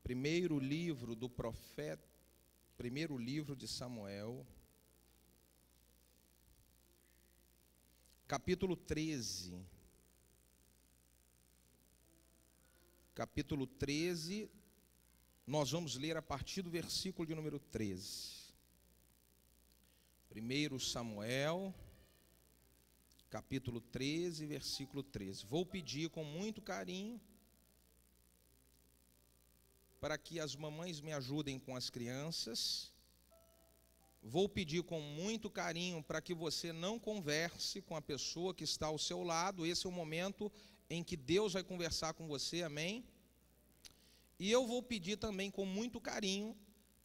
Primeiro livro do profeta, primeiro livro de Samuel, capítulo 13. Capítulo 13, nós vamos ler a partir do versículo de número 13. Primeiro Samuel, capítulo 13, versículo 13. Vou pedir com muito carinho para que as mamães me ajudem com as crianças. Vou pedir com muito carinho para que você não converse com a pessoa que está ao seu lado. Esse é o momento em que Deus vai conversar com você, amém? E eu vou pedir também com muito carinho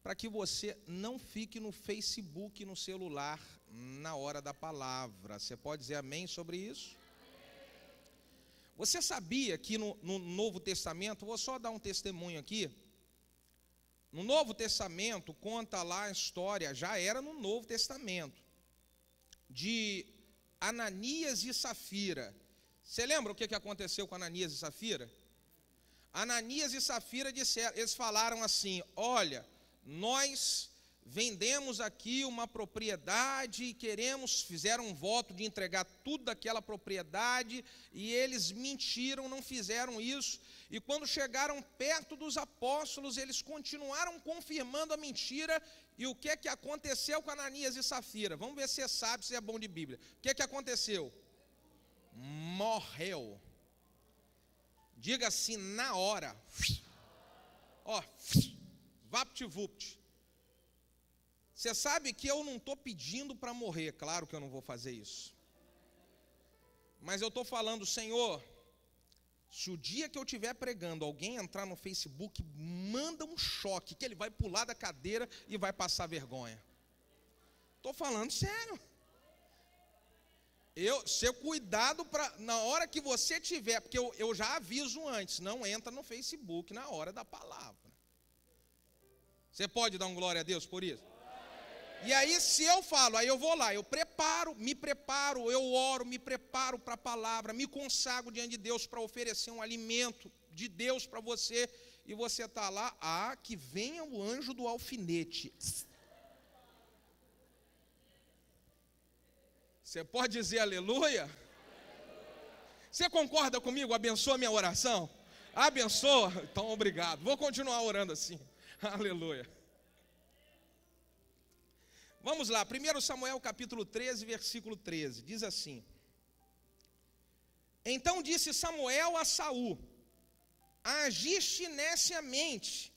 para que você não fique no Facebook, no celular, na hora da palavra. Você pode dizer amém sobre isso? Você sabia que no Novo Testamento, vou só dar um testemunho aqui. No Novo Testamento, conta lá a história, já era no Novo Testamento, de Ananias e Safira. Você lembra o que aconteceu com Ananias e Safira? Ananias e Safira disseram, eles falaram assim: olha, nós vendemos aqui uma propriedade e fizeram um voto de entregar tudo daquela propriedade, e eles mentiram, não fizeram isso. E quando chegaram perto dos apóstolos, eles continuaram confirmando a mentira. E o que aconteceu com Ananias e Safira? Vamos ver se você sabe, se é bom de Bíblia. O que aconteceu? Morreu. Diga assim, na hora. Ó, vapt-vupt. Você sabe que eu não estou pedindo para morrer, claro que eu não vou fazer isso. Mas eu estou falando, Senhor, se o dia que eu estiver pregando, alguém entrar no Facebook, manda um choque, que ele vai pular da cadeira e vai passar vergonha. Estou falando sério. Ser cuidado para, na hora que você tiver, porque eu já aviso antes, não entra no Facebook na hora da palavra. Você pode dar um glória a Deus por isso? E aí, se eu falo, aí eu vou lá, eu me preparo, eu oro, me preparo para a palavra, me consagro diante de Deus para oferecer um alimento de Deus para você, e você está lá, que venha o anjo do alfinete. Você pode dizer aleluia? Você concorda comigo? Abençoa minha oração? Abençoa? Então, obrigado. Vou continuar orando assim. Aleluia. Vamos lá, 1 Samuel capítulo 13, versículo 13, diz assim: então disse Samuel a Saul: agiste neciamente,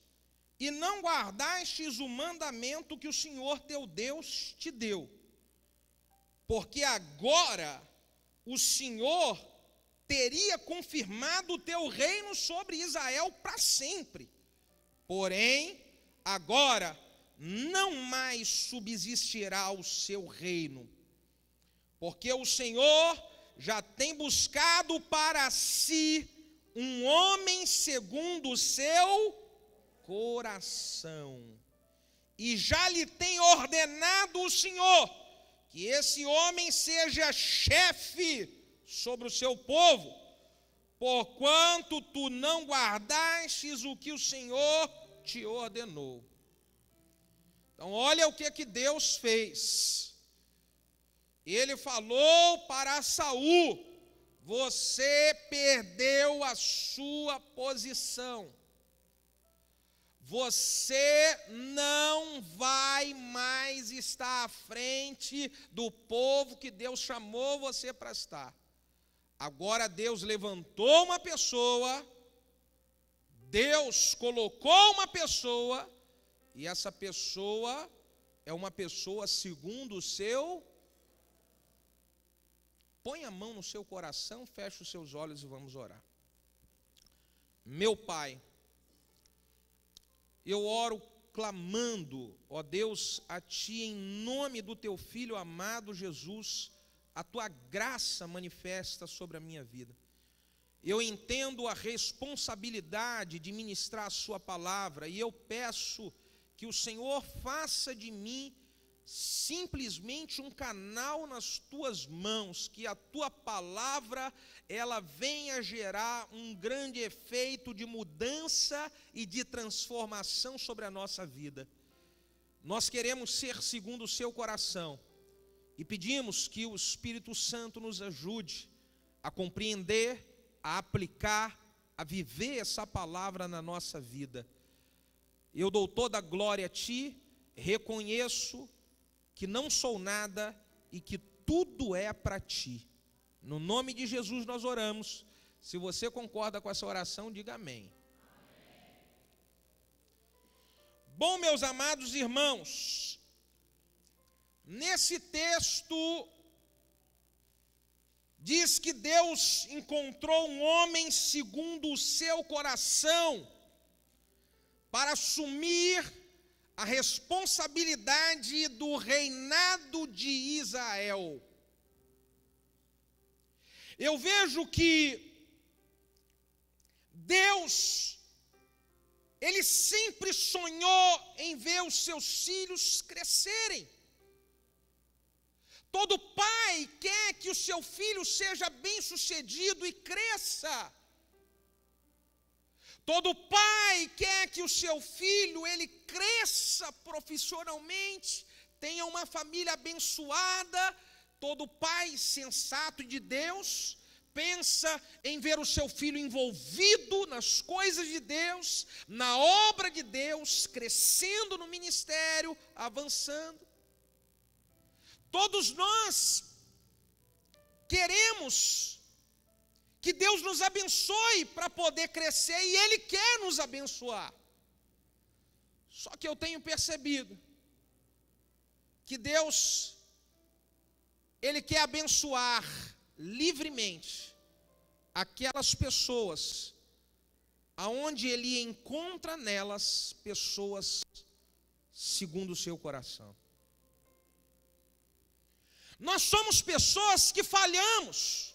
e não guardastes o mandamento que o Senhor teu Deus te deu, porque agora o Senhor teria confirmado o teu reino sobre Israel para sempre. Porém, agora não mais subsistirá o seu reino, porque o Senhor já tem buscado para si um homem segundo o seu coração, e já lhe tem ordenado o Senhor que esse homem seja chefe sobre o seu povo, porquanto tu não guardastes o que o Senhor te ordenou. Então, olha o que Deus fez. Ele falou para Saul: você perdeu a sua posição. Você não vai mais estar à frente do povo que Deus chamou você para estar. Agora Deus levantou uma pessoa, Deus colocou uma pessoa, e essa pessoa é uma pessoa segundo o seu. Põe a mão no seu coração, feche os seus olhos e vamos orar. Meu Pai, eu oro clamando, ó Deus, a Ti em nome do Teu Filho amado Jesus, a Tua graça manifesta sobre a minha vida. Eu entendo a responsabilidade de ministrar a Sua palavra, e eu peço que o Senhor faça de mim simplesmente um canal nas tuas mãos, que a tua palavra, ela venha gerar um grande efeito de mudança e de transformação sobre a nossa vida. Nós queremos ser segundo o seu coração e pedimos que o Espírito Santo nos ajude a compreender, a aplicar, a viver essa palavra na nossa vida. Eu dou toda a glória a Ti, reconheço que não sou nada e que tudo é para Ti. No nome de Jesus nós oramos. Se você concorda com essa oração, diga amém. Bom, meus amados irmãos, nesse texto diz que Deus encontrou um homem segundo o seu coração para assumir a responsabilidade do reinado de Israel. Eu vejo que Deus, Ele sempre sonhou em ver os seus filhos crescerem. Todo pai quer que o seu filho seja bem-sucedido e cresça. Todo pai quer que o seu filho, ele cresça profissionalmente, tenha uma família abençoada. Todo pai sensato de Deus pensa em ver o seu filho envolvido nas coisas de Deus, na obra de Deus, crescendo no ministério, avançando. Todos nós queremos que Deus nos abençoe para poder crescer, e Ele quer nos abençoar. Só que eu tenho percebido que Deus, Ele quer abençoar livremente aquelas pessoas aonde Ele encontra nelas pessoas segundo o seu coração. Nós somos pessoas que falhamos.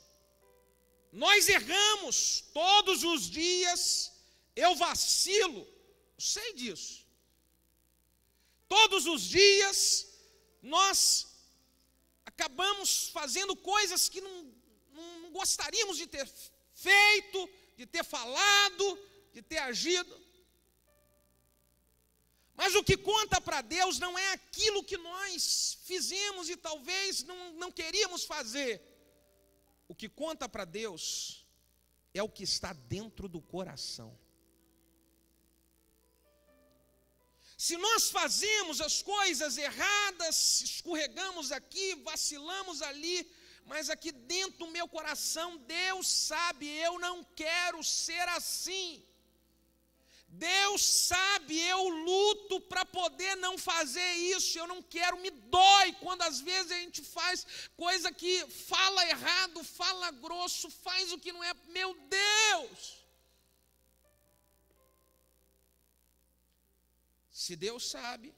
Nós erramos todos os dias, eu vacilo, sei disso. Todos os dias nós acabamos fazendo coisas que não gostaríamos de ter feito, de ter falado, de ter agido. Mas o que conta para Deus não é aquilo que nós fizemos e talvez não queríamos fazer. O que conta para Deus é o que está dentro do coração. Se nós fazemos as coisas erradas, escorregamos aqui, vacilamos ali, mas aqui dentro do meu coração, Deus sabe, eu não quero ser assim. Deus sabe, eu luto para poder não fazer isso, eu não quero, me dói quando às vezes a gente faz coisa que fala errado, fala grosso, faz o que não é, meu Deus. Se Deus sabe,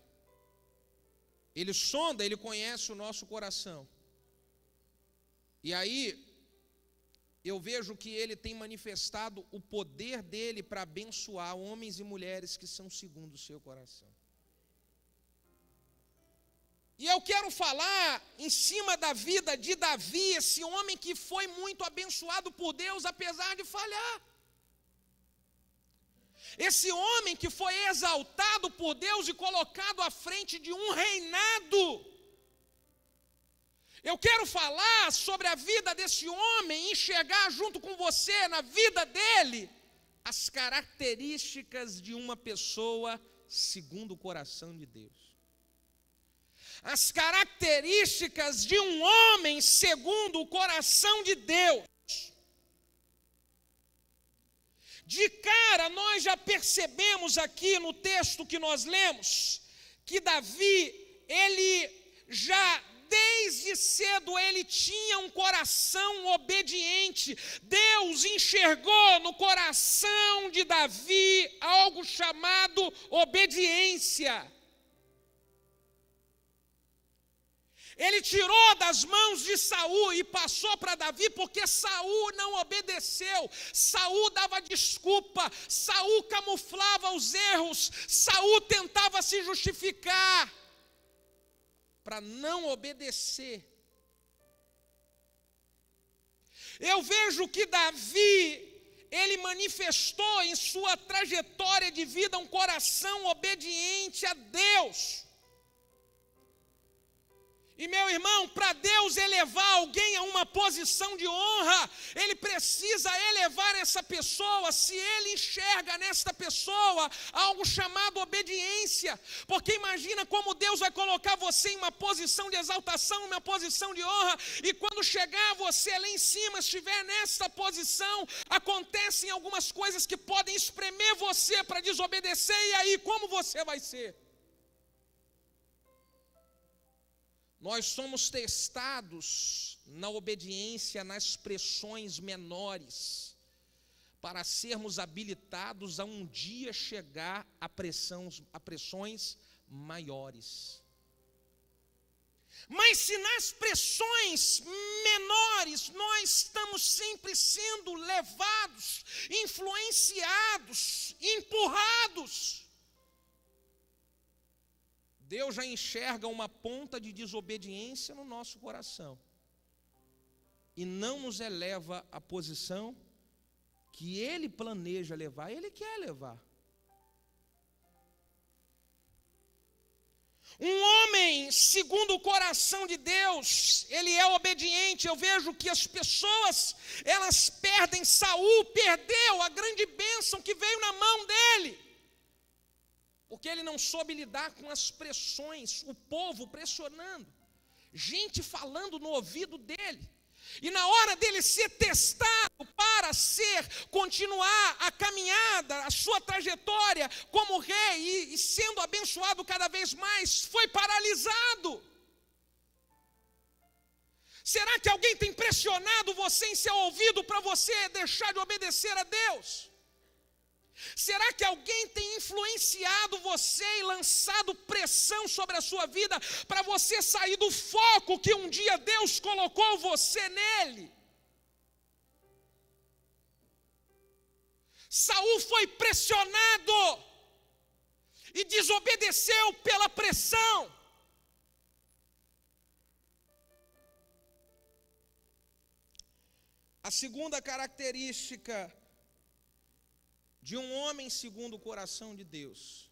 Ele sonda, Ele conhece o nosso coração. E aí, eu vejo que Ele tem manifestado o poder dEle para abençoar homens e mulheres que são segundo o seu coração. E eu quero falar em cima da vida de Davi, esse homem que foi muito abençoado por Deus, apesar de falhar. Esse homem que foi exaltado por Deus e colocado à frente de um reinado. Eu quero falar sobre a vida desse homem, enxergar junto com você, na vida dele, as características de uma pessoa segundo o coração de Deus. As características de um homem segundo o coração de Deus. De cara, nós já percebemos aqui no texto que nós lemos, que Davi, ele já desde cedo ele tinha um coração obediente. Deus enxergou no coração de Davi algo chamado obediência. Ele tirou das mãos de Saul e passou para Davi, porque Saul não obedeceu. Saul dava desculpa, Saul camuflava os erros, Saul tentava se justificar. para não obedecer. Eu vejo que Davi, ele manifestou em sua trajetória de vida um coração obediente a Deus. E meu irmão, para Deus elevar alguém a uma posição de honra, Ele precisa elevar essa pessoa, se Ele enxerga nesta pessoa algo chamado obediência. Porque imagina como Deus vai colocar você em uma posição de exaltação, uma posição de honra, e quando chegar você lá em cima, estiver nessa posição, acontecem algumas coisas que podem espremer você para desobedecer, e aí como você vai ser? Nós somos testados na obediência nas pressões menores, para sermos habilitados a um dia chegar a pressões maiores. Mas se nas pressões menores nós estamos sempre sendo levados, influenciados, empurrados, Deus já enxerga uma ponta de desobediência no nosso coração e não nos eleva à posição que Ele planeja levar, Ele quer levar. Um homem segundo o coração de Deus, ele é obediente. Eu vejo que as pessoas, elas perdem. Saul perdeu a grande bênção que veio na mão dele, porque ele não soube lidar com as pressões, o povo pressionando, gente falando no ouvido dele. E na hora dele ser testado para continuar a caminhada, a sua trajetória como rei e sendo abençoado cada vez mais, foi paralisado. Será que alguém tem pressionado você em seu ouvido para você deixar de obedecer a Deus? Será que alguém tem influenciado você e lançado pressão sobre a sua vida para você sair do foco que um dia Deus colocou você nele? Saul foi pressionado e desobedeceu pela pressão. A segunda característica de um homem segundo o coração de Deus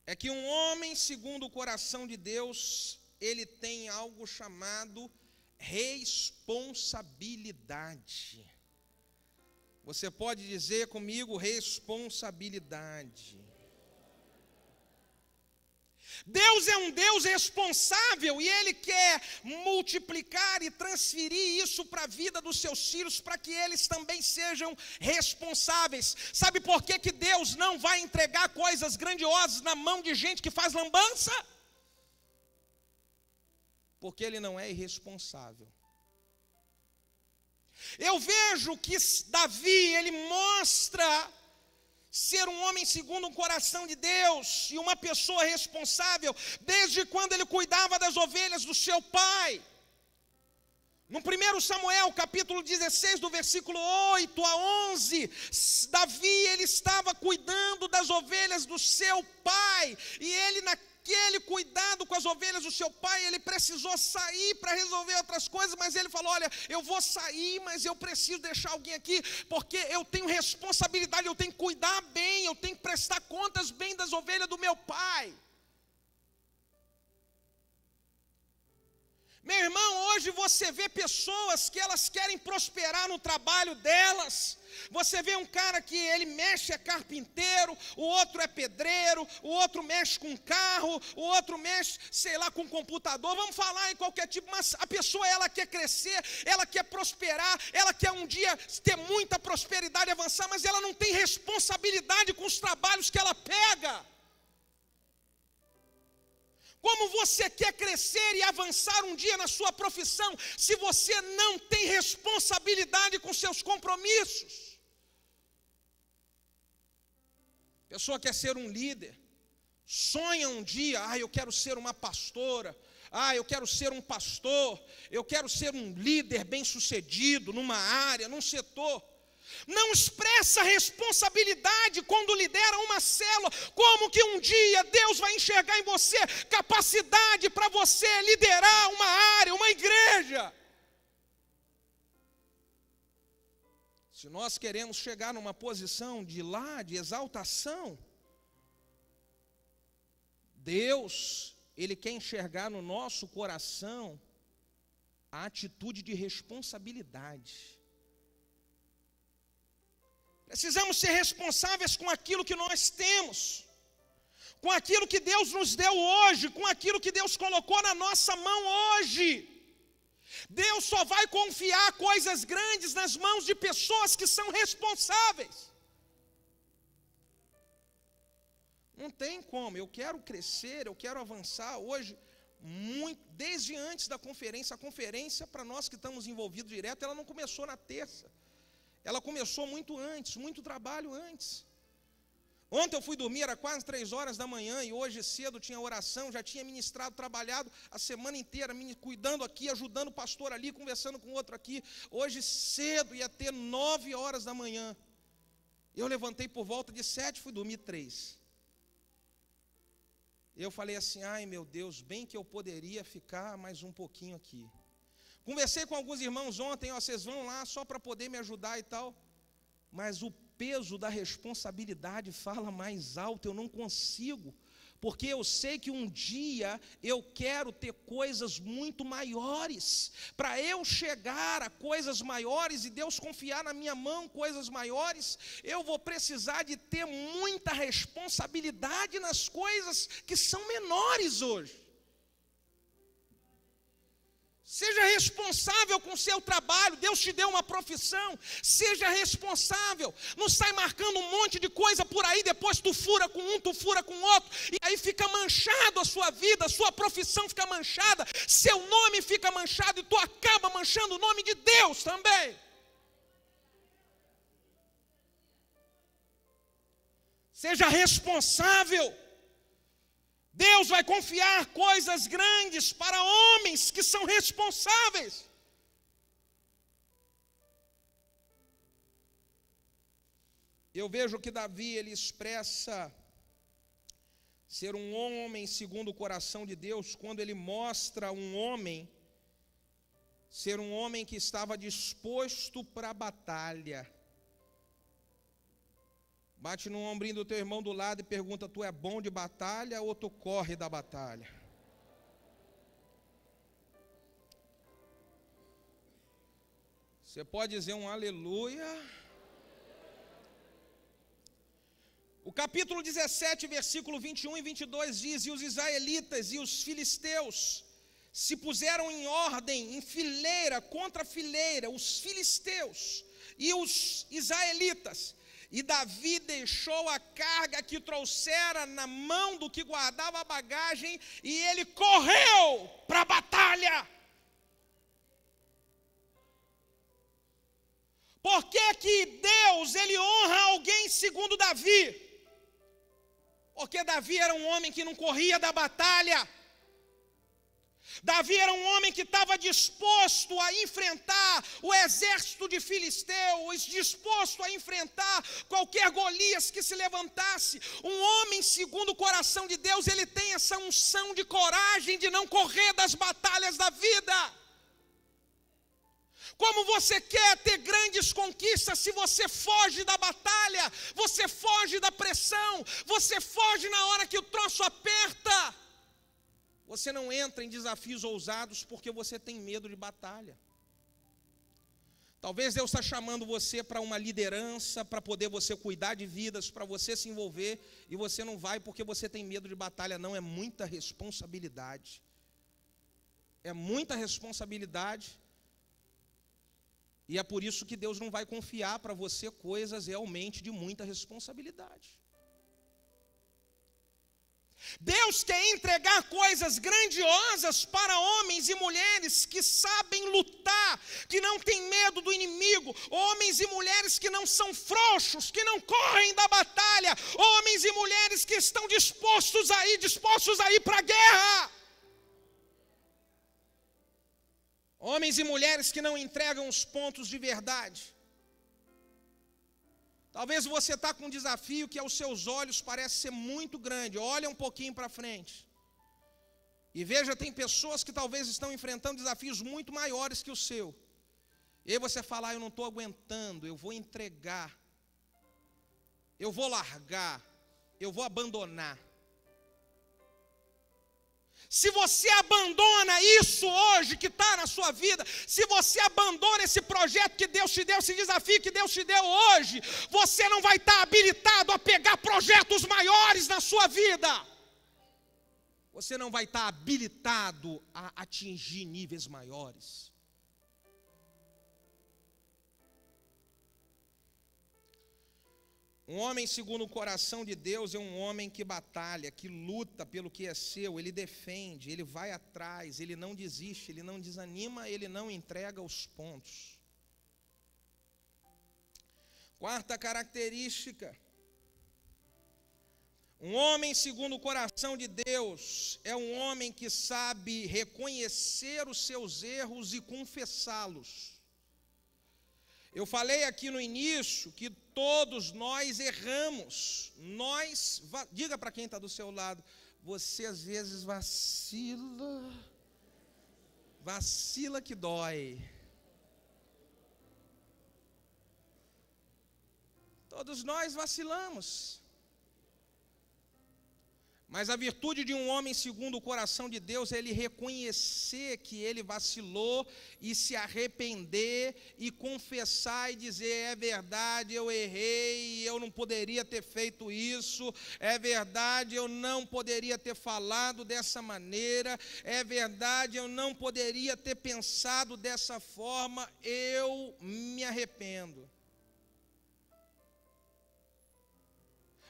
é que um homem segundo o coração de Deus, ele tem algo chamado responsabilidade. Você pode dizer comigo, responsabilidade. Deus é um Deus responsável e Ele quer multiplicar e transferir isso para a vida dos seus filhos, para que eles também sejam responsáveis. Sabe por que que Deus não vai entregar coisas grandiosas na mão de gente que faz lambança? Porque Ele não é irresponsável. Eu vejo que Davi, ele mostra ser um homem segundo o coração de Deus e uma pessoa responsável desde quando ele cuidava das ovelhas do seu pai. No 1 Samuel, capítulo 16, do versículo 8 a 11, Davi, ele estava cuidando das ovelhas do seu pai, e ele naquele cuidado com as ovelhas do seu pai, ele precisou sair para resolver outras coisas, mas ele falou, olha, eu vou sair, mas eu preciso deixar alguém aqui, porque eu tenho responsabilidade, eu tenho que cuidar bem, eu tenho que prestar contas bem das ovelhas do meu pai. Meu irmão, hoje você vê pessoas que elas querem prosperar no trabalho delas. Você vê um cara que ele mexe, é carpinteiro, o outro é pedreiro, o outro mexe com carro, o outro mexe, sei lá, com computador, vamos falar em qualquer tipo, mas a pessoa, ela quer crescer, ela quer prosperar, ela quer um dia ter muita prosperidade, avançar, mas ela não tem responsabilidade com os trabalhos que ela pega. Como você quer crescer e avançar um dia na sua profissão, se você não tem responsabilidade com seus compromissos? A pessoa quer ser um líder, sonha um dia, eu quero ser uma pastora, eu quero ser um pastor, eu quero ser um líder bem-sucedido numa área, num setor. não expressa responsabilidade quando lidera uma célula. Como que um dia Deus vai enxergar em você capacidade para você liderar uma área, uma igreja? Se nós queremos chegar numa posição de exaltação, Deus, Ele quer enxergar no nosso coração a atitude de responsabilidade. Precisamos ser responsáveis com aquilo que nós temos, com aquilo que Deus nos deu hoje, com aquilo que Deus colocou na nossa mão hoje. Deus só vai confiar coisas grandes nas mãos de pessoas que são responsáveis. Não tem como. Eu quero crescer, eu quero avançar hoje, desde antes da conferência. A conferência, para nós que estamos envolvidos direto, ela não começou na terça. Ela começou muito antes, muito trabalho antes. Ontem eu fui dormir, era quase 3 horas da manhã, e hoje cedo tinha oração, já tinha ministrado, trabalhado a semana inteira, cuidando aqui, ajudando o pastor ali, conversando com o outro aqui. Hoje cedo ia ter 9 horas da manhã. Eu levantei por volta de 7, fui dormir 3. Eu falei assim, ai meu Deus, bem que eu poderia ficar mais um pouquinho aqui. Conversei com alguns irmãos ontem, vocês vão lá só para poder me ajudar e tal. Mas o peso da responsabilidade fala mais alto, eu não consigo. Porque eu sei que um dia eu quero ter coisas muito maiores. Para eu chegar a coisas maiores e Deus confiar na minha mão coisas maiores, eu vou precisar de ter muita responsabilidade nas coisas que são menores hoje. Seja responsável com o seu trabalho. Deus te deu uma profissão. Seja responsável. Não sai marcando um monte de coisa por aí, depois tu fura com um, tu fura com outro, e aí fica manchado a sua vida, a sua profissão fica manchada, seu nome fica manchado e tu acaba manchando o nome de Deus também. Seja responsável. Deus vai confiar coisas grandes para homens que são responsáveis. Eu vejo que Davi, ele expressa ser um homem segundo o coração de Deus, quando ele mostra um homem, ser um homem que estava disposto para a batalha. Bate no ombrinho do teu irmão do lado e pergunta, tu é bom de batalha ou tu corre da batalha? Você pode dizer um aleluia? O capítulo 17, versículo 21 e 22 diz, e os israelitas e os filisteus se puseram em ordem, em fileira contra fileira, os filisteus e os israelitas. E Davi deixou a carga que trouxera na mão do que guardava a bagagem, e ele correu para a batalha. Por que que Deus, ele honra alguém segundo Davi? Porque Davi era um homem que não corria da batalha. Davi era um homem que estava disposto a enfrentar o exército de filisteus, disposto a enfrentar qualquer Golias que se levantasse. Um homem segundo o coração de Deus, ele tem essa unção de coragem de não correr das batalhas da vida. Como você quer ter grandes conquistas se você foge da batalha, você foge da pressão, você foge na hora que o troço aperta? Você não entra em desafios ousados porque você tem medo de batalha. Talvez Deus está chamando você para uma liderança, para poder você cuidar de vidas, para você se envolver, e você não vai porque você tem medo de batalha. Não, é muita responsabilidade. É muita responsabilidade. E é por isso que Deus não vai confiar para você coisas realmente de muita responsabilidade. Deus quer entregar coisas grandiosas para homens e mulheres que sabem lutar, que não têm medo do inimigo, homens e mulheres que não são frouxos, que não correm da batalha, homens e mulheres que estão dispostos a ir para a guerra. Homens e mulheres que não entregam os pontos de verdade. Talvez você está com um desafio que aos seus olhos parece ser muito grande. Olha um pouquinho para frente. E veja, tem pessoas que talvez estão enfrentando desafios muito maiores que o seu. E aí você fala, eu não estou aguentando, eu vou entregar. Eu vou largar, eu vou abandonar. Se você abandona isso hoje que está na sua vida, se você abandona esse projeto que Deus te deu, esse desafio que Deus te deu hoje, você não vai estar habilitado a pegar projetos maiores na sua vida. Você não vai estar habilitado a atingir níveis maiores. Um homem segundo o coração de Deus é um homem que batalha, que luta pelo que é seu, ele defende, ele vai atrás, ele não desiste, ele não desanima, ele não entrega os pontos. Quarta característica, um homem segundo o coração de Deus é um homem que sabe reconhecer os seus erros e confessá-los. Eu falei aqui no início que todos nós erramos. Diga para quem está do seu lado, você às vezes vacila que dói. Todos nós vacilamos. Mas a virtude de um homem segundo o coração de Deus é ele reconhecer que ele vacilou e se arrepender e confessar e dizer, é verdade, eu errei, eu não poderia ter feito isso, é verdade, eu não poderia ter falado dessa maneira, é verdade, eu não poderia ter pensado dessa forma, eu me arrependo.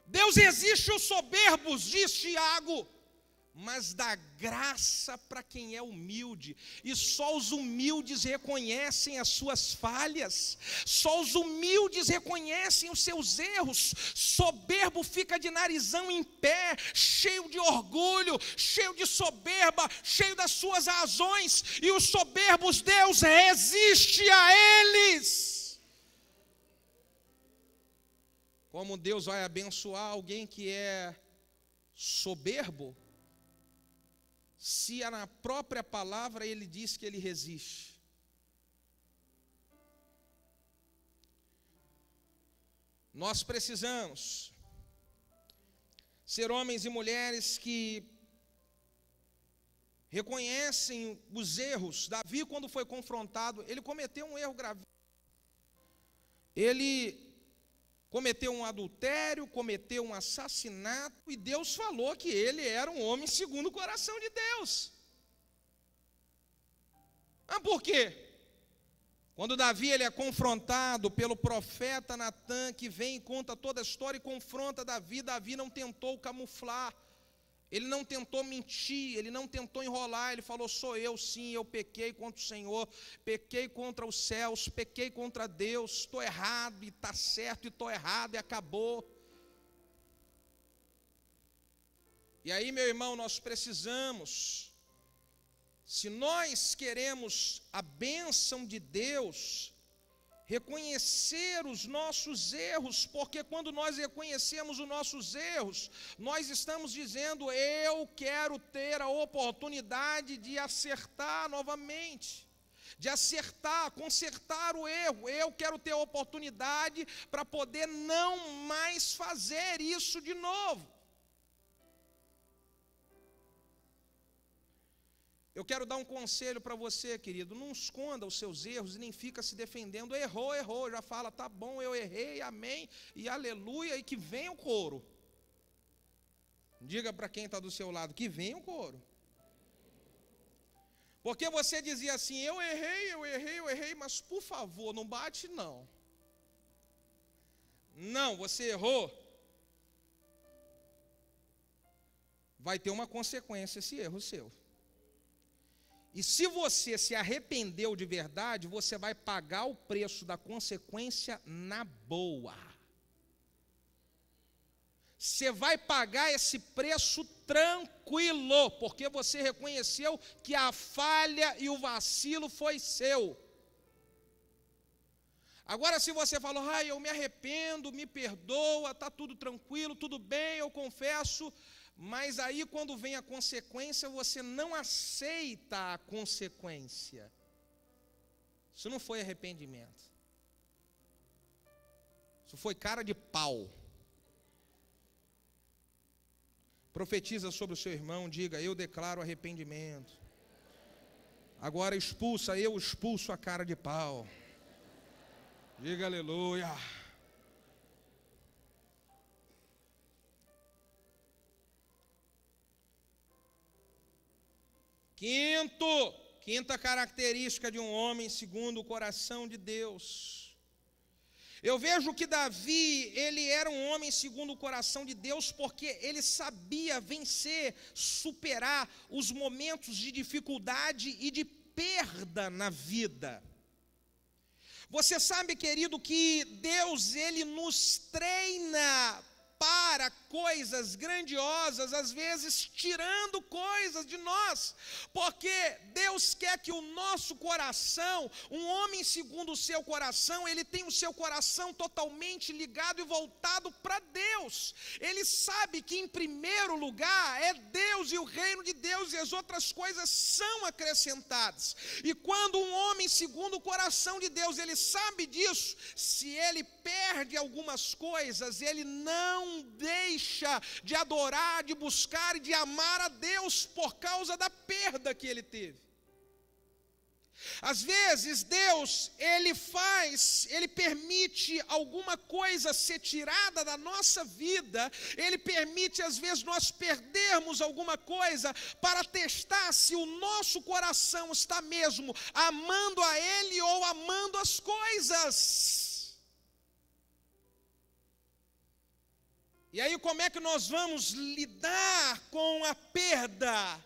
Deus resiste aos soberbos, diz Tiago, mas dá graça para quem é humilde. E só os humildes reconhecem as suas falhas, só os humildes reconhecem os seus erros. Soberbo fica de narizão em pé, cheio de orgulho, cheio de soberba, cheio das suas razões. E os soberbos, Deus resiste a eles. Como Deus vai abençoar alguém que é soberbo, se na própria palavra ele diz que ele resiste. Nós precisamos ser homens e mulheres que reconhecem os erros. Davi, quando foi confrontado, ele cometeu um erro grave. Ele cometeu um adultério, cometeu um assassinato, e Deus falou que ele era um homem segundo o coração de Deus. Por quê? Quando Davi ele é confrontado pelo profeta Natã, que vem e conta toda a história e confronta Davi, Davi não tentou camuflar, ele não tentou mentir, ele não tentou enrolar, ele falou, sou eu sim, eu pequei contra o Senhor, pequei contra os céus, pequei contra Deus, estou errado e está certo, e estou errado e acabou. E aí, meu irmão, nós precisamos, se nós queremos a bênção de Deus, reconhecer os nossos erros, porque quando nós reconhecemos os nossos erros, nós estamos dizendo, eu quero ter a oportunidade de acertar novamente, de acertar, consertar o erro, eu quero ter a oportunidade para poder não mais fazer isso de novo. Eu quero dar um conselho para você, querido, não esconda os seus erros e nem fica se defendendo, errou, já fala, tá bom, eu errei, amém, e aleluia, e que venha o coro. Diga para quem está do seu lado, que venha o coro. Porque você dizia assim, eu errei, mas por favor, não bate não. Não, você errou. Vai ter uma consequência esse erro seu. E se você se arrependeu de verdade, você vai pagar o preço da consequência na boa. Você vai pagar esse preço tranquilo, porque você reconheceu que a falha e o vacilo foi seu. Agora, se você falou, eu me arrependo, me perdoa, está tudo tranquilo, tudo bem, eu confesso, mas aí quando vem a consequência, você não aceita a consequência. Isso não foi arrependimento. Isso foi cara de pau. Profetiza sobre o seu irmão, diga, eu declaro arrependimento. Agora eu expulso a cara de pau. Diga aleluia. Quinta característica de um homem segundo o coração de Deus. Eu vejo que Davi, ele era um homem segundo o coração de Deus, porque ele sabia vencer, superar os momentos de dificuldade e de perda na vida. Você sabe, querido, que Deus, ele nos treina para coisas grandiosas, às vezes tirando coisas de nós, porque Deus quer que o nosso coração, um homem segundo o seu coração, ele tem o seu coração totalmente ligado e voltado para Deus. Ele sabe que em primeiro lugar é Deus e o reino de Deus, e as outras coisas são acrescentadas. E quando um homem segundo o coração de Deus, ele sabe disso, se ele perde algumas coisas, ele não deixa de adorar, de buscar e de amar a Deus por causa da perda que ele teve. Às vezes Deus, ele permite alguma coisa ser tirada da nossa vida, ele permite às vezes nós perdermos alguma coisa para testar se o nosso coração está mesmo amando a Ele ou amando as coisas. E aí como é que nós vamos lidar com a perda?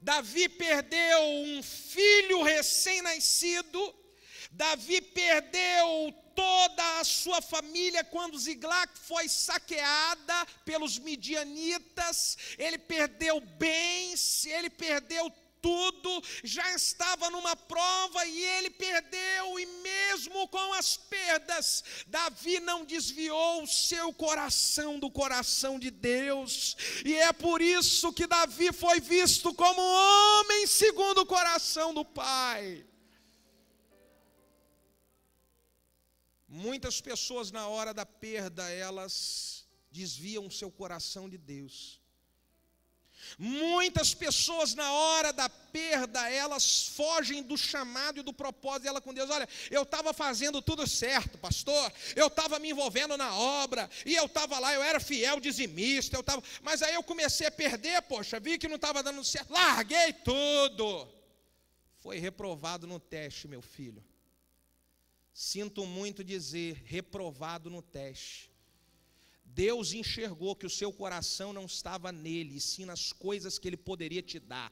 Davi perdeu um filho recém-nascido, Davi perdeu toda a sua família quando Ziglag foi saqueada pelos midianitas, ele perdeu bens, ele perdeu tudo, já estava numa prova e ele perdeu, e mesmo com as perdas, Davi não desviou o seu coração do coração de Deus, e é por isso que Davi foi visto como um homem segundo o coração do Pai. Muitas pessoas na hora da perda, elas desviam o seu coração de Deus. Muitas pessoas na hora da perda, elas fogem do chamado e do propósito dela com Deus. Olha, eu estava fazendo tudo certo, pastor, eu estava me envolvendo na obra, e eu estava lá, eu era fiel dizimista, mas aí eu comecei a perder, poxa, vi que não estava dando certo, larguei tudo. Foi reprovado no teste, meu filho. Sinto muito dizer, reprovado no teste. Deus enxergou que o seu coração não estava nele, e sim nas coisas que ele poderia te dar.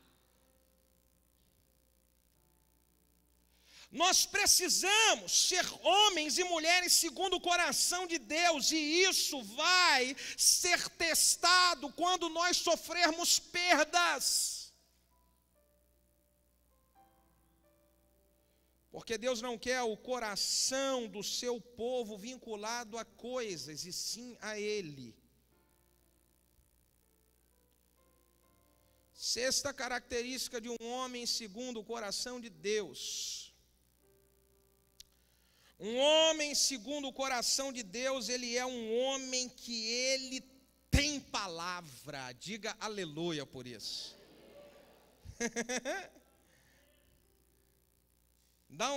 Nós precisamos ser homens e mulheres segundo o coração de Deus, e isso vai ser testado quando nós sofrermos perdas. Porque Deus não quer o coração do seu povo vinculado a coisas, e sim a Ele. Sexta característica de um homem segundo o coração de Deus. Um homem segundo o coração de Deus, ele é um homem que ele tem palavra. Diga aleluia por isso. Dá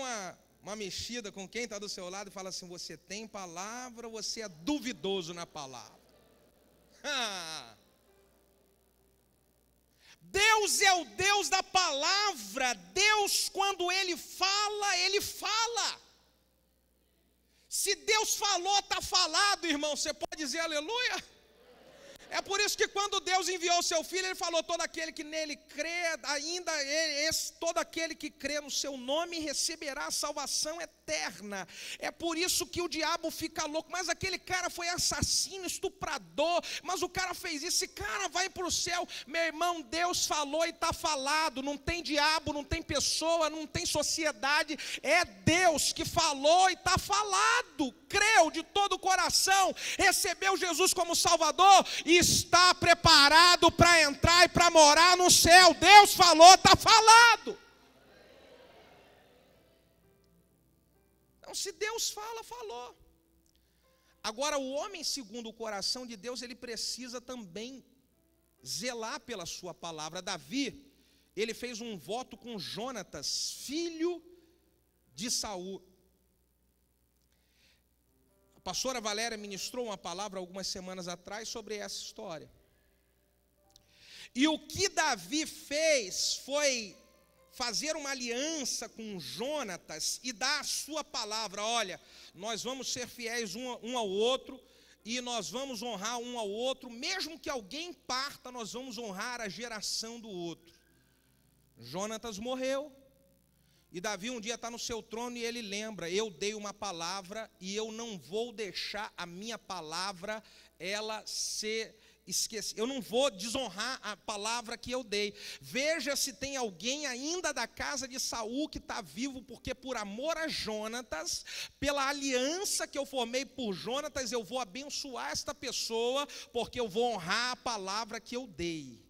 uma mexida com quem está do seu lado e fala assim: você tem palavra ou você é duvidoso na palavra? Deus é o Deus da palavra. Deus, quando Ele fala, Ele fala. Se Deus falou, está falado, irmão. Você pode dizer aleluia? É por isso que quando Deus enviou o seu Filho, Ele falou: todo aquele que nele crê, todo aquele que crê no seu nome receberá a salvação eterna. eterna. É por isso que o diabo fica louco. Mas aquele cara foi assassino, estuprador, mas o cara fez isso, esse cara vai para o céu. Meu irmão, Deus falou e está falado. Não tem diabo, não tem pessoa, não tem sociedade. É Deus que falou e está falado. Creu de todo o coração, recebeu Jesus como Salvador e está preparado para entrar e para morar no céu. Deus falou, está falado. Então, se Deus fala, falou. Agora, o homem segundo o coração de Deus, ele precisa também zelar pela sua palavra. Davi, ele fez um voto com Jonatas, filho de Saul. A pastora Valéria ministrou uma palavra algumas semanas atrás sobre essa história. E o que Davi fez foi fazer uma aliança com Jonatas e dar a sua palavra. Olha, nós vamos ser fiéis um ao outro e nós vamos honrar um ao outro. Mesmo que alguém parta, nós vamos honrar a geração do outro. Jonatas morreu. E Davi um dia está no seu trono e ele lembra, eu dei uma palavra e eu não vou deixar a minha palavra ela ser esquecida. Eu não vou desonrar a palavra que eu dei. Veja se tem alguém ainda da casa de Saul que está vivo, porque por amor a Jonatas, pela aliança que eu formei por Jonatas, eu vou abençoar esta pessoa, porque eu vou honrar a palavra que eu dei.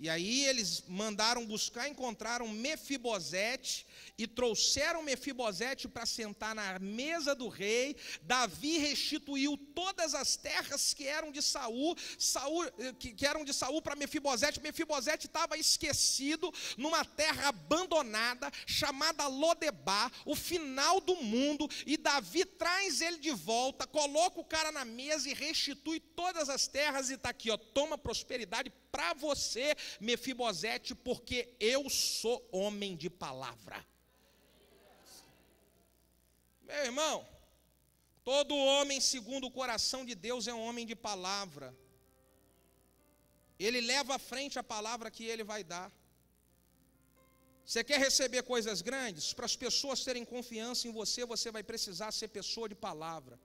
E aí eles mandaram buscar, encontraram Mefibosete e trouxeram Mefibosete para sentar na mesa do rei. Davi restituiu todas as terras que eram de Saul, que eram de Saul para Mefibosete. Mefibosete estava esquecido numa terra abandonada chamada Lodebar, o final do mundo, e Davi traz ele de volta, coloca o cara na mesa e restitui todas as terras e está aqui, ó, toma prosperidade para você, Mefibosete, porque eu sou homem de palavra. Meu irmão, todo homem segundo o coração de Deus é um homem de palavra. Ele leva à frente a palavra que ele vai dar. Você quer receber coisas grandes? Para as pessoas terem confiança em você, você vai precisar ser pessoa de palavra.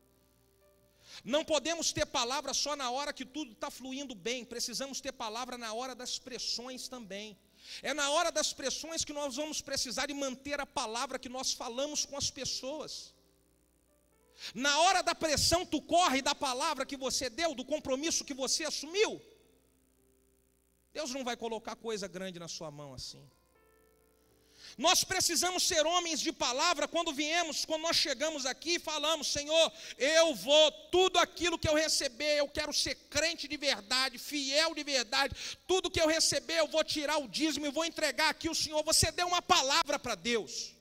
Não podemos ter palavra só na hora que tudo está fluindo bem, precisamos ter palavra na hora das pressões também. É na hora das pressões que nós vamos precisar de manter a palavra que nós falamos com as pessoas. Na hora da pressão, tu corre da palavra que você deu, do compromisso que você assumiu. Deus não vai colocar coisa grande na sua mão assim. Nós precisamos ser homens de palavra quando nós chegamos aqui e falamos, Senhor, eu vou, tudo aquilo que eu receber, eu quero ser crente de verdade, fiel de verdade, tudo que eu receber eu vou tirar o dízimo e vou entregar aqui o Senhor. Você deu uma palavra para Deus.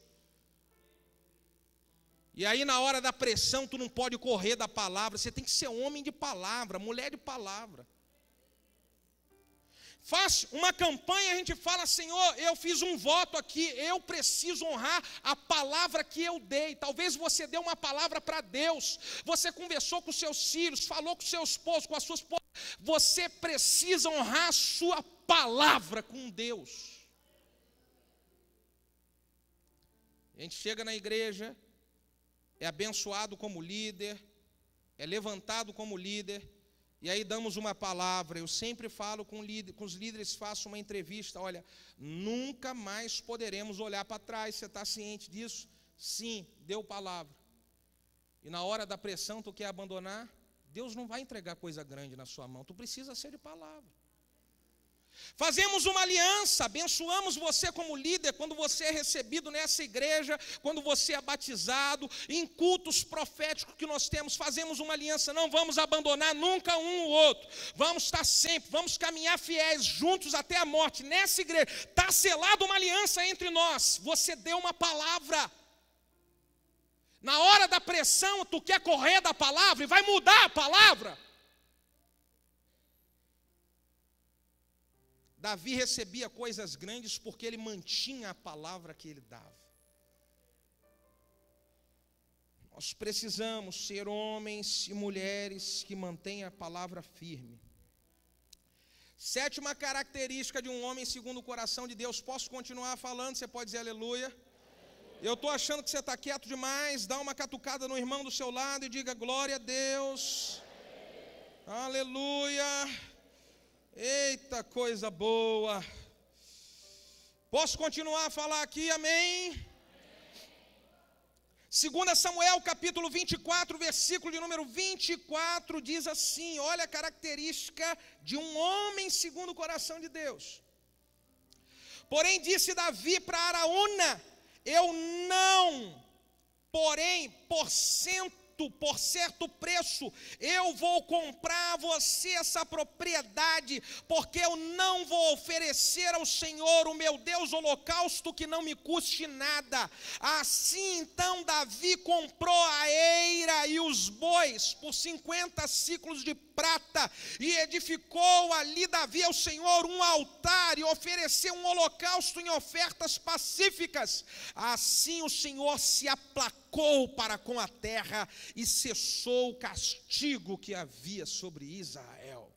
E aí na hora da pressão tu não pode correr da palavra, você tem que ser homem de palavra, mulher de palavra. Faz uma campanha, a gente fala, Senhor, eu fiz um voto aqui, eu preciso honrar a palavra que eu dei. Talvez você deu uma palavra para Deus, você conversou com seus filhos, falou com seu esposo, com a sua esposa. Você precisa honrar a sua palavra com Deus. A gente chega na igreja, é abençoado como líder, é levantado como líder, e aí damos uma palavra. Eu sempre falo com os líderes, faço uma entrevista, olha, nunca mais poderemos olhar para trás, você está ciente disso? Sim, deu palavra. E na hora da pressão tu quer abandonar? Deus não vai entregar coisa grande na sua mão, tu precisa ser de palavra. Fazemos uma aliança, abençoamos você como líder, quando você é recebido nessa igreja, quando você é batizado, em cultos proféticos que nós temos, fazemos uma aliança, não vamos abandonar nunca um ou outro, vamos estar sempre, vamos caminhar fiéis, juntos até a morte, nessa igreja, está selada uma aliança entre nós, você deu uma palavra, na hora da pressão, tu quer correr da palavra e vai mudar a palavra. Davi recebia coisas grandes porque ele mantinha a palavra que ele dava. Nós precisamos ser homens e mulheres que mantêm a palavra firme. Sétima característica de um homem segundo o coração de Deus. Posso continuar falando? Você pode dizer aleluia? Eu estou achando que você está quieto demais. Dá uma catucada no irmão do seu lado e diga glória a Deus. Aleluia. Eita, coisa boa. Posso continuar a falar aqui, amém? 2 Samuel capítulo 24, versículo de número 24, diz assim, olha a característica de um homem segundo o coração de Deus. Porém disse Davi para Araúna, eu não, porém, por certo preço, eu vou comprar a você essa propriedade, porque eu não vou oferecer ao Senhor, o meu Deus, holocausto que não me custe nada. Assim então Davi comprou a eira e os bois por 50 siclos de prata, e edificou ali Davi ao Senhor um altar, e ofereceu um holocausto em ofertas pacíficas. Assim o Senhor se aplacou para com a terra, e cessou o castigo que havia sobre Israel.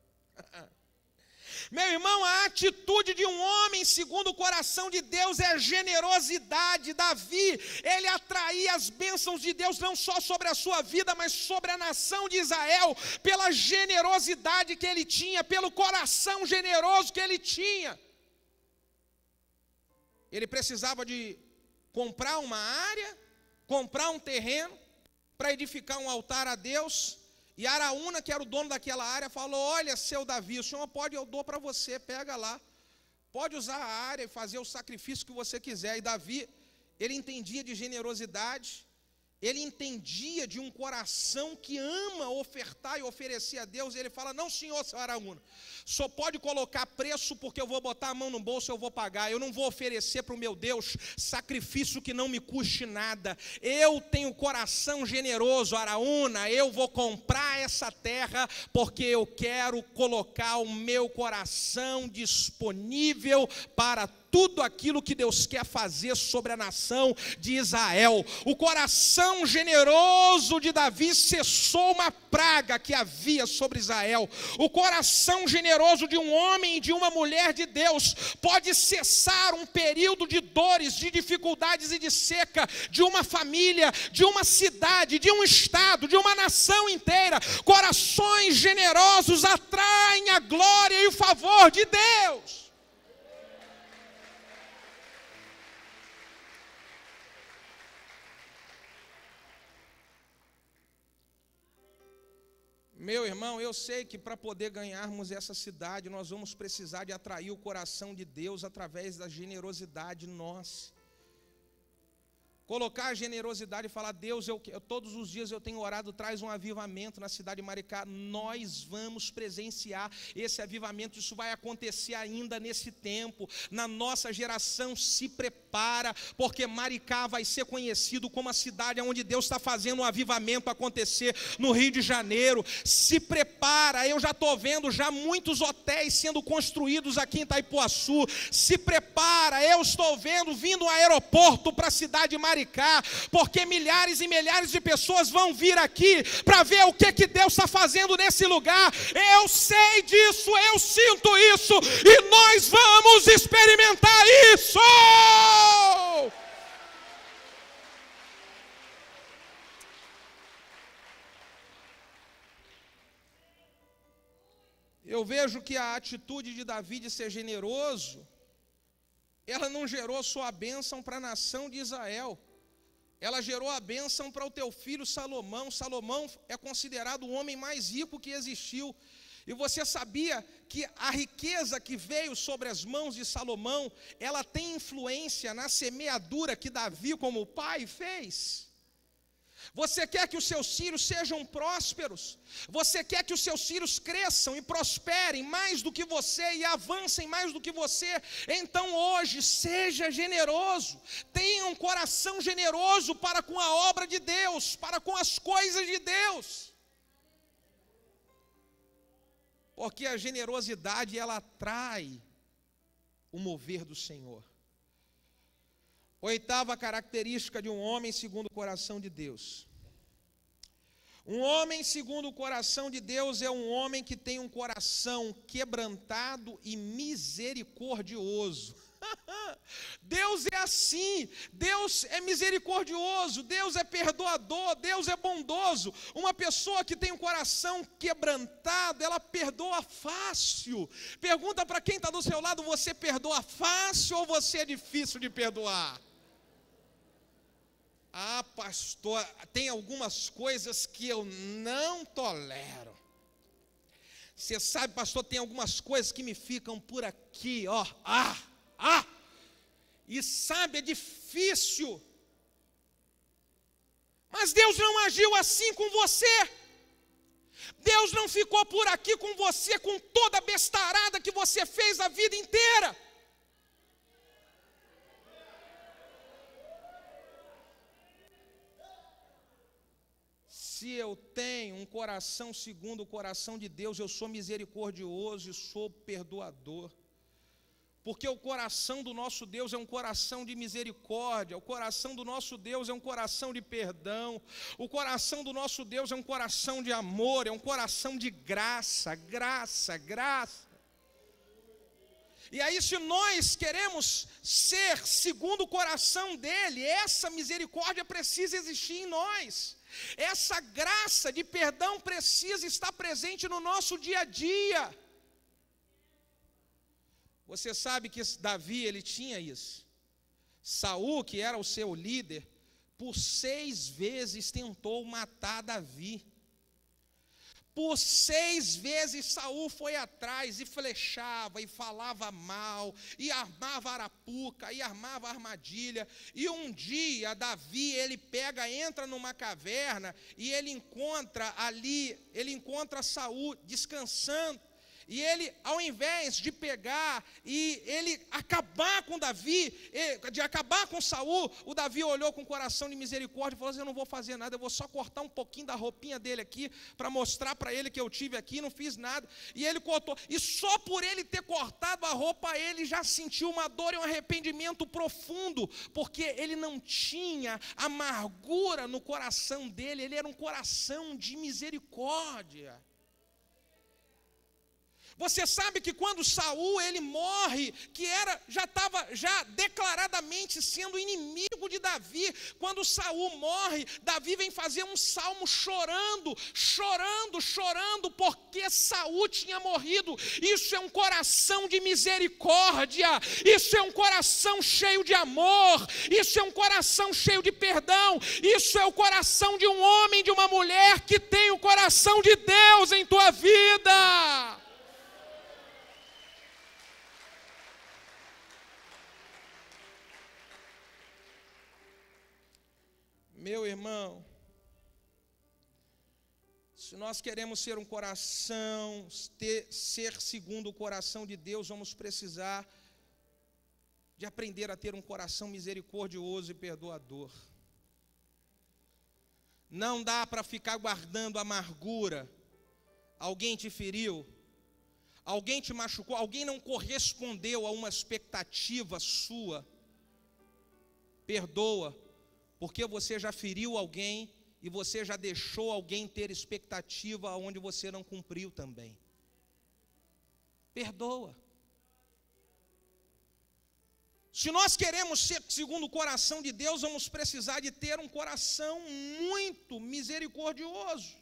Meu irmão, a atitude de um homem segundo o coração de Deus é generosidade. Davi, ele atraía as bênçãos de Deus não só sobre a sua vida, mas sobre a nação de Israel, pela generosidade que ele tinha, pelo coração generoso que ele tinha. Ele precisava de comprar uma área, comprar um terreno, para edificar um altar a Deus. E Araúna, que era o dono daquela área, falou, olha, seu Davi, o senhor pode, eu dou para você, pega lá, pode usar a área e fazer o sacrifício que você quiser. E Davi, ele entendia de generosidade, ele entendia de um coração que ama ofertar e oferecer a Deus. Ele fala, não senhor, seu Araúna, só pode colocar preço, porque eu vou botar a mão no bolso, eu vou pagar. Eu não vou oferecer para o meu Deus sacrifício que não me custe nada. Eu tenho coração generoso, Araúna, eu vou comprar essa terra, porque eu quero colocar o meu coração disponível para tudo aquilo que Deus quer fazer sobre a nação de Israel. O coração generoso de Davi cessou uma praga que havia sobre Israel. O coração generoso de um homem e de uma mulher de Deus pode cessar um período de dores, de dificuldades e de seca de uma família, de uma cidade, de um estado, de uma nação inteira. Corações generosos atraem a glória e o favor de Deus. Meu irmão, eu sei que para poder ganharmos essa cidade, nós vamos precisar de atrair o coração de Deus através da generosidade nossa. Colocar a generosidade e falar, Deus, todos os dias eu tenho orado, traz um avivamento na cidade de Maricá. Nós vamos presenciar esse avivamento, isso vai acontecer ainda nesse tempo. Na nossa geração, se prepara, porque Maricá vai ser conhecido como a cidade onde Deus está fazendo um avivamento acontecer no Rio de Janeiro. Se prepara, eu já estou vendo já muitos hotéis sendo construídos aqui em Itaipuaçu. Se prepara, eu estou vendo vindo um aeroporto para a cidade de Maricá, porque milhares e milhares de pessoas vão vir aqui para ver o que Deus está fazendo nesse lugar. Eu sei disso, eu sinto isso, e nós vamos experimentar isso. Eu vejo que a atitude de Davi de ser generoso, ela não gerou só a bênção para a nação de Israel, ela gerou a bênção para o teu filho Salomão. Salomão é considerado o homem mais rico que existiu. E você sabia que a riqueza que veio sobre as mãos de Salomão, ela tem influência na semeadura que Davi, como pai, fez? Você quer que os seus filhos sejam prósperos? Você quer que os seus filhos cresçam e prosperem mais do que você e avancem mais do que você? Então hoje seja generoso, tenha um coração generoso para com a obra de Deus, para com as coisas de Deus. Porque a generosidade, ela atrai o mover do Senhor. Oitava característica de um homem segundo o coração de Deus. Um homem segundo o coração de Deus é um homem que tem um coração quebrantado e misericordioso. Deus é assim, Deus é misericordioso, Deus é perdoador, Deus é bondoso. Uma pessoa que tem um coração quebrantado, ela perdoa fácil. Pergunta para quem está do seu lado: você perdoa fácil ou você é difícil de perdoar? Ah, pastor, tem algumas coisas que eu não tolero. Você sabe, pastor, tem algumas coisas que me ficam por aqui, ó. E sabe, é difícil. Mas Deus não agiu assim com você. Deus não ficou por aqui com você com toda a bestarada que você fez a vida inteira. Se eu tenho um coração segundo o coração de Deus, eu sou misericordioso e sou perdoador. Porque o coração do nosso Deus é um coração de misericórdia, o coração do nosso Deus é um coração de perdão, o coração do nosso Deus é um coração de amor, é um coração de graça. E aí, se nós queremos ser segundo o coração dele, essa misericórdia precisa existir em nós. Essa graça de perdão precisa estar presente no nosso dia a dia. Você sabe que Davi, ele tinha isso. Saul, que era o seu líder, por 6 vezes tentou matar Davi. Por 6 vezes Saul foi atrás e flechava e falava mal, e armava arapuca, e armava armadilha. E um dia Davi, ele entra numa caverna e ele encontra Saul descansando. E ele, ao invés de pegar e ele acabar com Davi, de acabar com Saul, o Davi olhou com o coração de misericórdia e falou assim: eu não vou fazer nada, eu vou só cortar um pouquinho da roupinha dele aqui, para mostrar para ele que eu tive aqui, não fiz nada. E ele cortou, e só por ele ter cortado a roupa, ele já sentiu uma dor e um arrependimento profundo, porque ele não tinha amargura no coração dele, ele era um coração de misericórdia. Você sabe que quando Saul ele morre, que já estava declaradamente sendo inimigo de Davi, quando Saul morre, Davi vem fazer um salmo chorando, porque Saul tinha morrido. Isso é um coração de misericórdia, isso é um coração cheio de amor, isso é um coração cheio de perdão, isso é o coração de um homem, de uma mulher que tem o coração de Deus em tua vida. Meu irmão, se nós queremos ser um coração, ser segundo o coração de Deus, vamos precisar de aprender a ter um coração misericordioso e perdoador. Não dá para ficar guardando amargura. Alguém te feriu, alguém te machucou, alguém não correspondeu a uma expectativa sua. Perdoa. Porque você já feriu alguém e você já deixou alguém ter expectativa onde você não cumpriu também. Perdoa. Se nós queremos ser segundo o coração de Deus, vamos precisar de ter um coração muito misericordioso.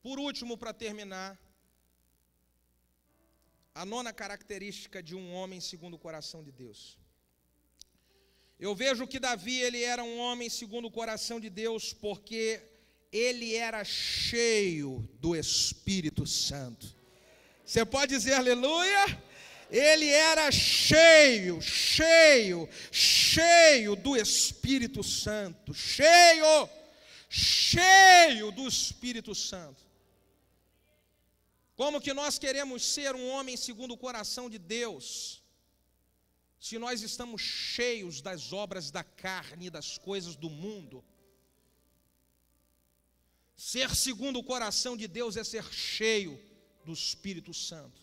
Por último, para terminar, a 9ª característica de um homem segundo o coração de Deus. Eu vejo que Davi, ele era um homem segundo o coração de Deus, porque ele era cheio do Espírito Santo. Você pode dizer aleluia? Ele era cheio do Espírito Santo, cheio do Espírito Santo. Como que nós queremos ser um homem segundo o coração de Deus, se nós estamos cheios das obras da carne e das coisas do mundo? Ser segundo o coração de Deus é ser cheio do Espírito Santo.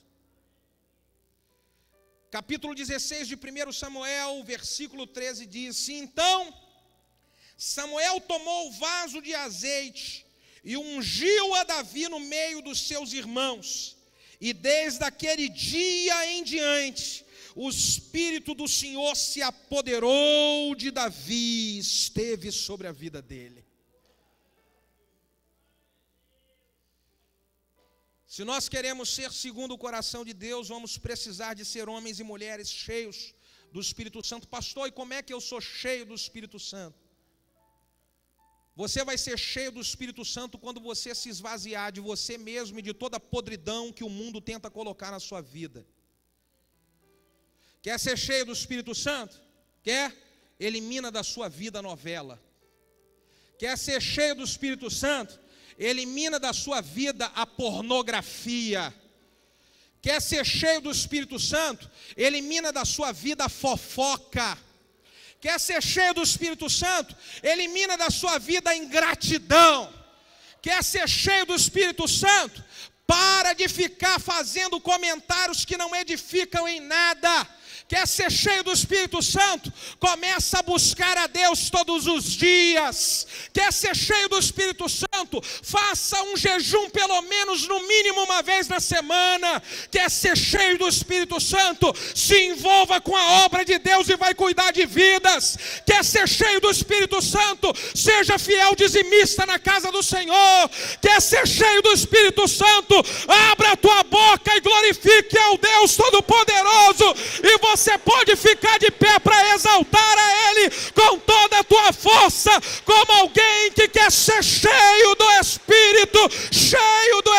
Capítulo 16 de 1 Samuel, versículo 13 diz: então Samuel tomou o vaso de azeite e ungiu a Davi no meio dos seus irmãos, E desde aquele dia em diante, o Espírito do Senhor se apoderou de Davi, esteve sobre a vida dele. Se nós queremos ser segundo o coração de Deus, vamos precisar de ser homens e mulheres cheios do Espírito Santo. Pastor, e como é que eu sou cheio do Espírito Santo? Você vai ser cheio do Espírito Santo quando você se esvaziar de você mesmo e de toda a podridão que o mundo tenta colocar na sua vida. Quer ser cheio do Espírito Santo? Quer? Elimina da sua vida a novela. Quer ser cheio do Espírito Santo? Elimina da sua vida a pornografia. Quer ser cheio do Espírito Santo? Elimina da sua vida a fofoca. Quer ser cheio do Espírito Santo? Elimina da sua vida a ingratidão. Quer ser cheio do Espírito Santo? Para de ficar fazendo comentários que não edificam em nada. Quer ser cheio do Espírito Santo? Começa a buscar a Deus todos os dias. Quer ser cheio do Espírito Santo? Faça um jejum pelo menos no mínimo uma vez na semana. Quer ser cheio do Espírito Santo? Se envolva com a obra de Deus e vai cuidar de vidas. Quer ser cheio do Espírito Santo? Seja fiel dizimista na casa do Senhor. Quer ser cheio do Espírito Santo? Abra a tua boca e glorifique ao Deus Todo-Poderoso. E você pode ficar de pé para exaltar a Ele com toda a tua força, como alguém que quer ser cheio do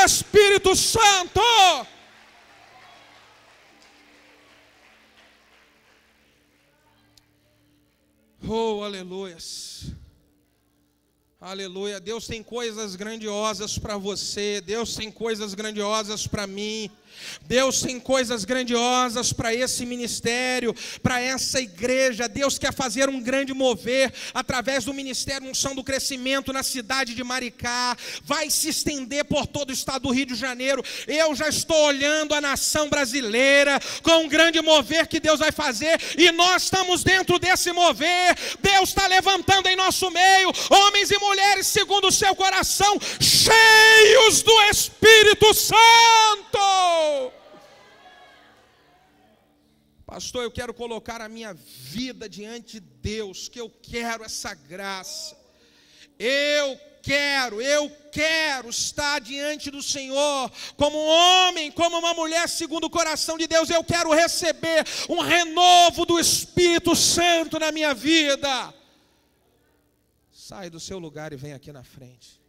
Espírito Santo. Oh, aleluias. Aleluia. Deus tem coisas grandiosas para você. Deus tem coisas grandiosas para mim. Deus tem coisas grandiosas para esse ministério, para essa igreja. Deus quer fazer um grande mover através do Ministério Unção do Crescimento na cidade de Maricá. Vai se estender por todo o estado do Rio de Janeiro. Eu já estou olhando a nação brasileira com um grande mover que Deus vai fazer, e nós estamos dentro desse mover. Deus está levantando em nosso meio homens e mulheres segundo o seu coração, cheios do Espírito Santo. Pastor, eu quero colocar a minha vida diante de Deus, que eu quero essa graça. Eu quero estar diante do Senhor como um homem, como uma mulher segundo o coração de Deus. Eu quero receber um renovo do Espírito Santo na minha vida. Sai do seu lugar e vem aqui na frente.